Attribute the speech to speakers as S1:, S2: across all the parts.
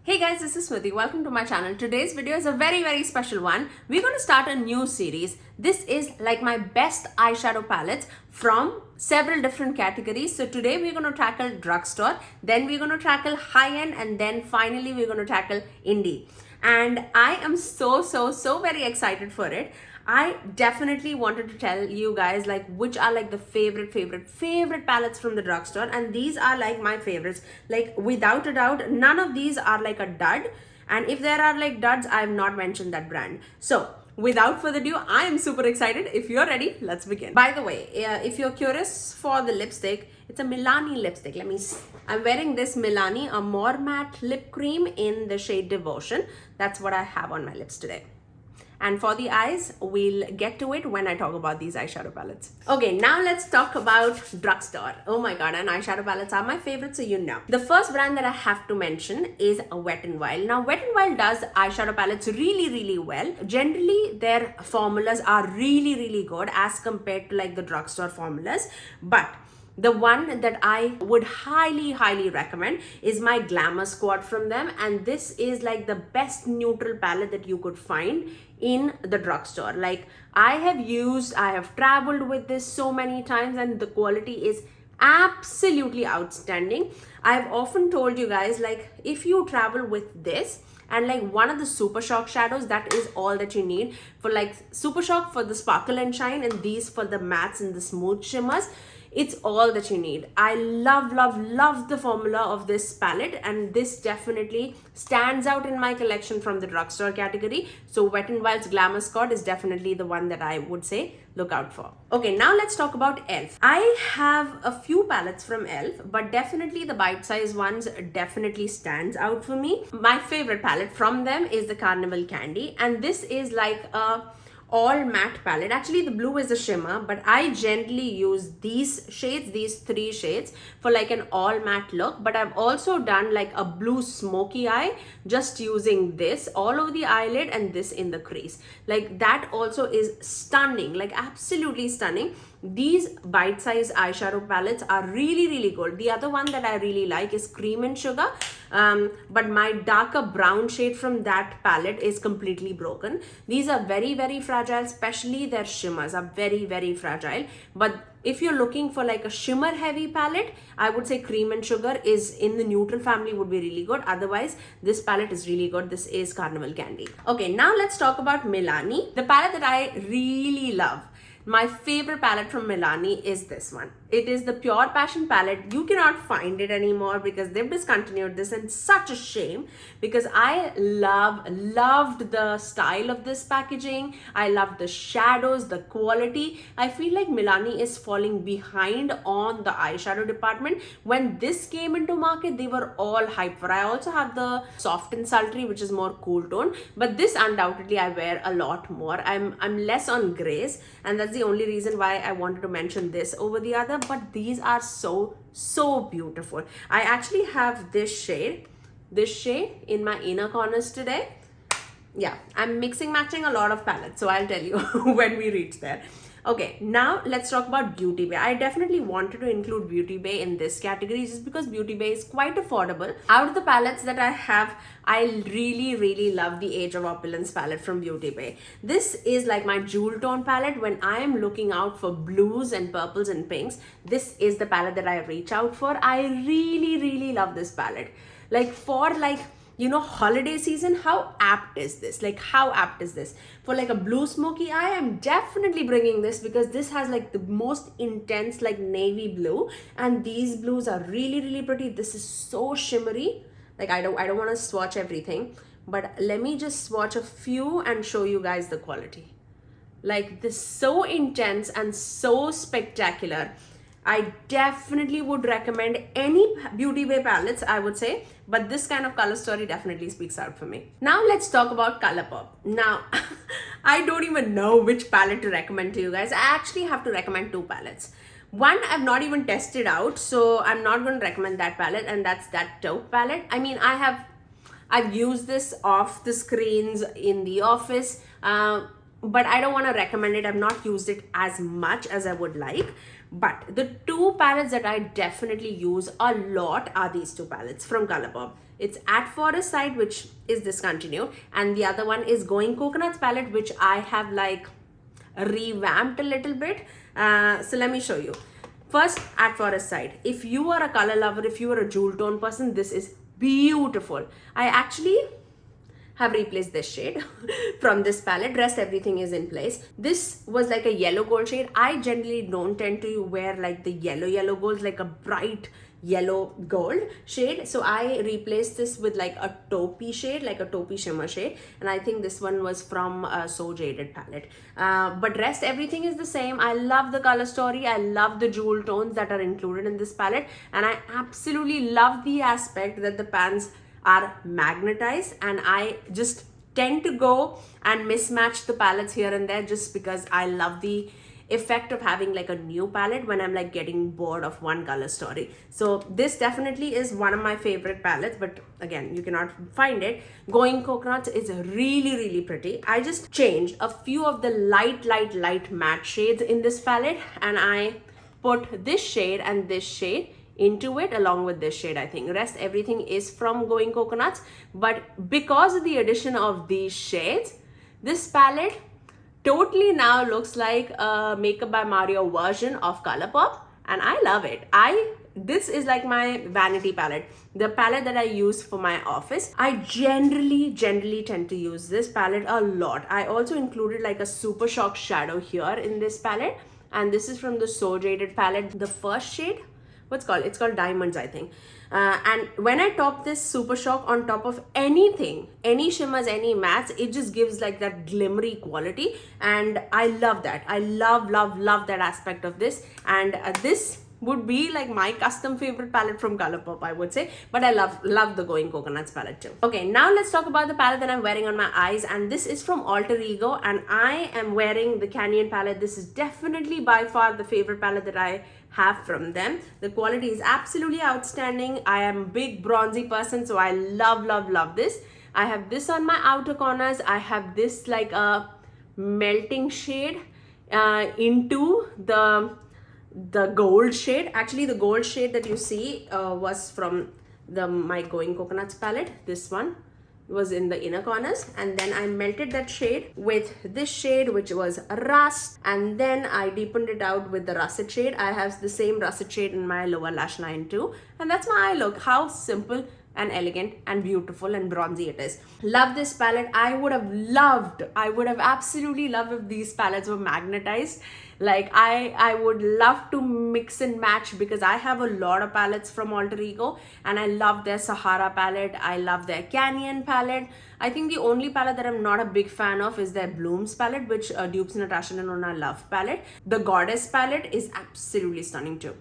S1: Hey guys, this is Smithy. Welcome to my channel. Today's video is a very special one. We're going to start a new series. This is like my best eyeshadow palettes from several different categories. So today we're going to tackle drugstore, then we're going to tackle high-end, and then finally we're going to tackle indie. And I am so very excited for it. I definitely wanted to tell you guys like which are like the favorite palettes from the drugstore, and these are like my favorites. Like without a doubt, none of these are like a dud, and if there are like duds, I have not mentioned that brand. So without further ado, I am super excited. If you're ready, let's begin. By the way, if you're curious for the lipstick, it's a Milani lipstick. I'm wearing this Milani, a more matte lip cream in the shade Devotion. That's what I have on my lips today. And for the eyes, we'll get to it when I talk about these eyeshadow palettes. Okay, now let's talk about drugstore. Oh my god, and eyeshadow palettes are my favorite, so you know. The first brand that I have to mention is Wet n Wild. Now, Wet n Wild does eyeshadow palettes really well. Generally, their formulas are really good as compared to like the drugstore formulas. But the one that I would highly recommend is my Glamour Squad from them, and this is like the best neutral palette that you could find in the drugstore. Like I have traveled with this so many times, and the quality is absolutely outstanding. I've often told you guys, like if you travel with this and like one of the Super Shock shadows, that is all that you need. For like Super Shock for the sparkle and shine, and these for the mattes and the smooth shimmers, it's all that you need. I love the formula of this palette, and this definitely stands out in my collection from the drugstore category. So Wet n Wild's Glamour Squad is definitely the one that I would say look out for. Okay, now let's talk about e.l.f. I have a few palettes from e.l.f., but definitely the bite-sized ones definitely stands out for me. My favorite palette from them is the Carnival Candy, and this is like a all matte palette. Actually, the blue is a shimmer, but I generally use these shades, these three shades, for like an all matte look. But I've also done like a blue smoky eye, just using this all over the eyelid and this in the crease. Like that also is stunning, like absolutely stunning. These bite-sized eyeshadow palettes are really good. The other one that I really like is Cream and Sugar, but my darker brown shade from that palette is completely broken. These are very fragile, especially their shimmers are very fragile. But if you're looking for like a shimmer heavy palette, I would say Cream and Sugar is in the neutral family, would be really good. Otherwise, this palette is really good. This is Carnival Candy. Okay, now let's talk about Milani, the palette that I really love. My favorite palette from Milani is this one. It is the Pure Passion palette. You cannot find it anymore because they've discontinued this, and such a shame, because I loved the style of this packaging. I love the shadows, the quality. I feel like Milani is falling behind on the eyeshadow department. When this came into market, they were all hyped for. I also have the Soft and Sultry, which is more cool tone, but this undoubtedly I wear a lot more. I'm less on grays, and that's the only reason why I wanted to mention this over the other. But these are so beautiful. I actually have this shade in my inner corners today. Yeah, I'm matching a lot of palettes, so I'll tell you when we reach there. Okay, now let's talk about Beauty Bay. I definitely wanted to include Beauty Bay in this category just because Beauty Bay is quite affordable. Out of the palettes that I have, I really love the Age of Opulance palette from Beauty Bay. This is like my jewel tone palette. When I am looking out for blues and purples and pinks, this is the palette that I reach out for. I really love this palette. Like for like, you know, holiday season, how apt is this? Like how apt is this? For like a blue smoky eye, I'm definitely bringing this because this has like the most intense like navy blue, and these blues are really pretty. This is so shimmery. Like I don't want to swatch everything, but let me just swatch a few and show you guys the quality. Like this, so intense and so spectacular. I definitely would recommend any Beauty Bay palettes, I would say, but this kind of color story definitely speaks out for me. Now let's talk about Colourpop. Now, I don't even know which palette to recommend to you guys. I actually have to recommend two palettes. One I've not even tested out, so I'm not going to recommend that palette, and that's that taupe palette. I mean, I've used this off the screens in the office, but I don't want to recommend it. I've not used it as much as I would like. But the two palettes that I definitely use a lot are these two palettes from Colourpop. It's At Forest Side, which is discontinued, and the other one is Going Coconuts palette, which I have like revamped a little bit. So let me show you. First, At Forest Side. If you are a color lover, if you are a jewel tone person, this is beautiful. I actually have replaced this shade from this palette. Rest everything is in place. This was like a yellow gold shade. I generally don't tend to wear like the yellow golds, like a bright yellow gold shade, so I replaced this with like a taupey shade, like a taupey shimmer shade, and I think this one was from So Jaded palette. But rest everything is the same. I love the color story, I love the jewel tones that are included in this palette, and I absolutely love the aspect that the pans are magnetized, and I just tend to go and mismatch the palettes here and there just because I love the effect of having like a new palette when I'm like getting bored of one color story. So this definitely is one of my favorite palettes, but again, you cannot find it. Going Coconuts is really pretty. I just changed a few of the light matte shades in this palette, and I put this shade and this shade into it along with this shade. I think rest everything is from Going Coconuts, but because of the addition of these shades, this palette totally now looks like a Makeup by Mario version of Colourpop, and I love it. This is like my vanity palette, the palette that I use for my office. I generally tend to use this palette a lot. I also included like a Super Shock shadow here in this palette, and this is from the So Jaded palette. The first shade, it's called Diamonds, I think. And when I top this Super Shock on top of anything, any shimmers, any mattes, it just gives like that glimmery quality, and I love that. I love that aspect of this, and this would be like my custom favorite palette from Colourpop, I would say, but I love the Going Coconuts palette too. Okay, now let's talk about the palette that I'm wearing on my eyes, and this is from Alter Ego, and I am wearing the Canyon palette. This is definitely by far the favorite palette that I have from them. The quality is absolutely outstanding. I am a big bronzy person, so I love this. I have this on my outer corners. I have this like a melting shade into the gold shade. Actually, the gold shade that you see was from my Going Coconuts palette. This one was in the inner corners, and then I melted that shade with this shade, which was Rust, and then I deepened it out with the russet shade. I have the same russet shade in my lower lash line too, and that's my eye look. How simple and elegant and beautiful and bronzy it is. Love this palette. I would have absolutely loved if these palettes were magnetized. Like I would love to mix and match, because I have a lot of palettes from Alter Ego, and I love their Sahara palette, I love their Canyon palette. I think the only palette that I'm not a big fan of is their Blooms palette, which dupes Natasha Denona love palette. The Goddess palette is absolutely stunning too.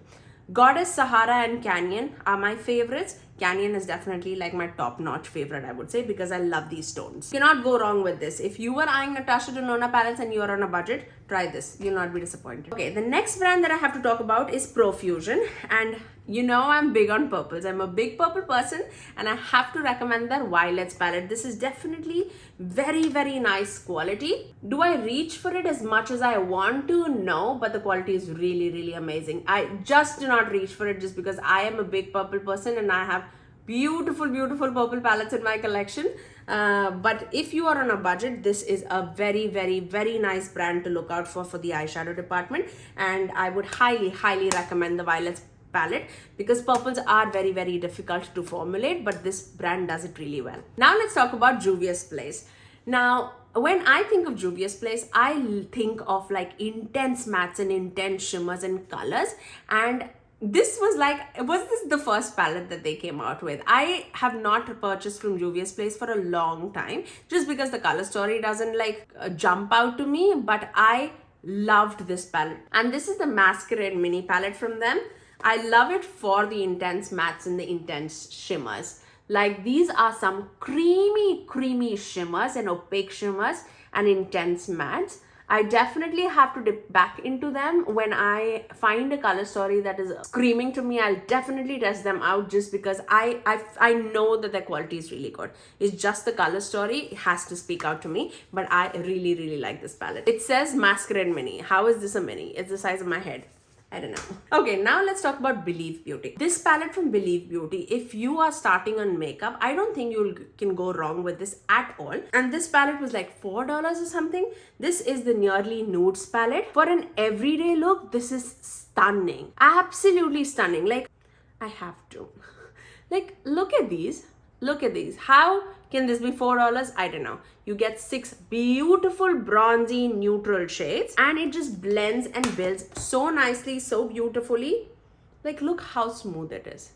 S1: Goddess, Sahara and Canyon are my favorites. Canyon is definitely like my top-notch favorite, I would say, because I love these tones. You cannot go wrong with this. If you were eyeing Natasha Denona palettes and you are on a budget, try this. You'll not be disappointed. Okay, the next brand that I have to talk about is Profusion, and you know I'm big on purples. I'm a big purple person, and I have to recommend their Violets palette. This is definitely very nice quality. Do I reach for it as much as I want to? No, but the quality is really amazing. I just do not reach for it just because I am a big purple person, and I have beautiful purple palettes in my collection. But if you are on a budget, this is a very nice brand to look out for the eyeshadow department, and I would highly recommend the Violets palette, because purples are very difficult to formulate, but this brand does it really well. Now let's talk about Juvia's Place. Now when I think of Juvia's Place, I think of like intense mattes and intense shimmers and colors, and this was this the first palette that they came out with? I have not purchased from Juvia's Place for a long time, just because the color story doesn't jump out to me, but I loved this palette. And this is the Masquerade mini palette from them. I love it for the intense mattes and the intense shimmers. Like, these are some creamy shimmers and opaque shimmers and intense mattes. I definitely have to dip back into them when I find a color story that is screaming to me. I'll definitely test them out, just because I know that their quality is really good. It's just the color story, it has to speak out to me, but I really like this palette. It says Masquerade mini. How is this a mini? It's the size of my head. I don't know. Okay, now let's talk about Believe Beauty. This palette from Believe Beauty, if you are starting on makeup, I don't think you can go wrong with this at all. And this palette was like $4 or something. This is the Nearly Nudes palette. For an everyday look, this is stunning. Absolutely stunning. Like, I have to. Like, look at these. Look at these. How can this be $4? I don't know. You get 6 beautiful bronzy neutral shades and it just blends and builds so nicely, so beautifully. Like, look how smooth it is.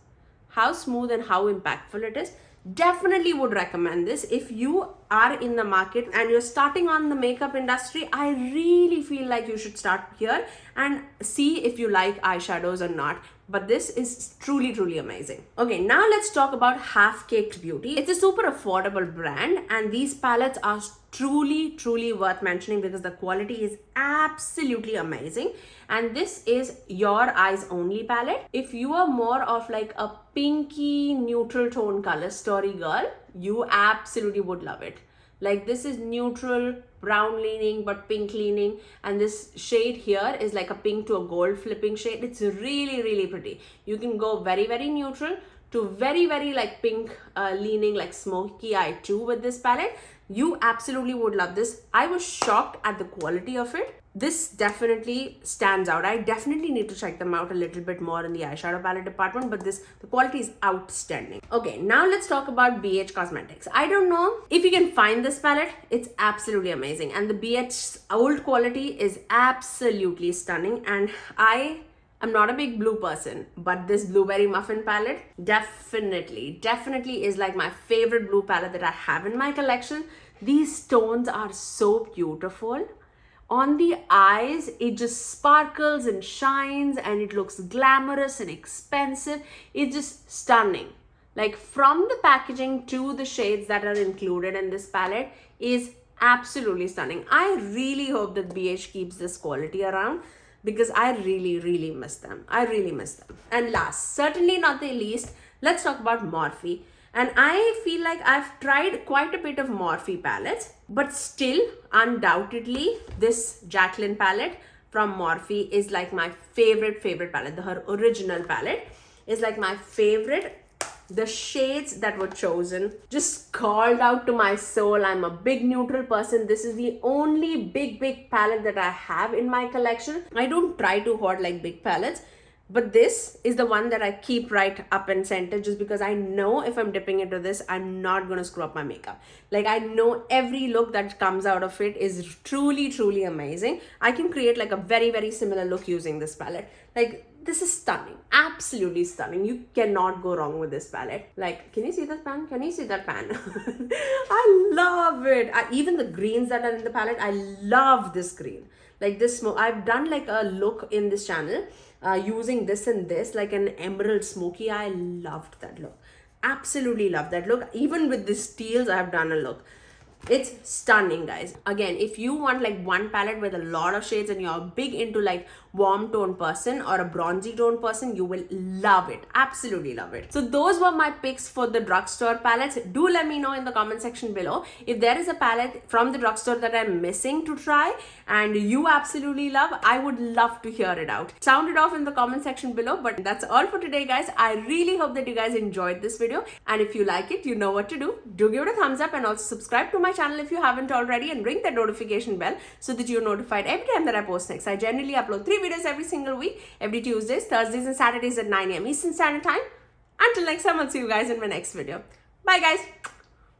S1: How smooth and how impactful it is. Definitely would recommend this. If you are in the market and you're starting on the makeup industry, I really feel like you should start here and see if you like eyeshadows or not. But this is truly, truly amazing. Okay, now let's talk about Half Caked Beauty. It's a super affordable brand and these palettes are truly, truly worth mentioning because the quality is absolutely amazing. And this is Your Eyes Only palette. If you are more of like a pinky neutral tone color story girl, you absolutely would love it. Like, this is neutral, brown leaning, but pink leaning. And this shade here is like a pink to a gold flipping shade. It's really, really pretty. You can go very, very neutral to very, very like pink leaning, like smoky eye too with this palette. You absolutely would love this. I was shocked at the quality of it. This definitely stands out. I definitely need to check them out a little bit more in the eyeshadow palette department, but the quality is outstanding. Okay, now let's talk about BH Cosmetics. I don't know if you can find this palette. It's absolutely amazing. And the BH's old quality is absolutely stunning. And I'm not a big blue person, but this Blueberry Muffin palette definitely is like my favorite blue palette that I have in my collection. These tones are so beautiful. On the eyes, it just sparkles and shines and it looks glamorous and expensive. It's just stunning. Like, from the packaging to the shades that are included in this palette is absolutely stunning. I really hope that BH keeps this quality around because I really, really miss them. I really miss them. And last, certainly not the least, let's talk about Morphe. And I feel like I've tried quite a bit of Morphe palettes, but still, undoubtedly, this Jaclyn palette from Morphe is like my favorite palette. Her original palette is like my favorite. The shades that were chosen just called out to my soul. I'm a big neutral person. This is the only big palette that I have in my collection. I don't try to hoard like big palettes, but this is the one that I keep right up and center just because I know if I'm dipping into this, I'm not going to screw up my makeup. Like, I know every look that comes out of it is truly, truly amazing. I can create like a very, very similar look using this palette. Like, this is stunning. Absolutely stunning. You cannot go wrong with this palette. Like, can you see this pan? Can you see that pan? I love it. Even the greens that are in the palette, I love this green. Like this, I've done like a look in this channel using this and this, like an emerald smoky. I loved that look. Absolutely love that look. Even with these teals, I have done a look. It's stunning, guys. Again, if you want like one palette with a lot of shades and you're big into like warm tone person or a bronzy tone person, you will love it. Absolutely love it. So those were my picks for the drugstore palettes. Do let me know in the comment section below if there is a palette from the drugstore that I'm missing to try and you absolutely love. I would love to hear it out. Sound it off in the comment section below. But that's all for today, guys. I really hope that you guys enjoyed this video, and if you like it, you know what to do. Do give it a thumbs up and also subscribe to my channel if you haven't already, and ring the notification bell so that you're notified every time that I post next. I generally upload 3 videos every single week, every Tuesdays, Thursdays and Saturdays at 9 AM Eastern Standard Time. Until next time, I'll see you guys in my next video. Bye, guys.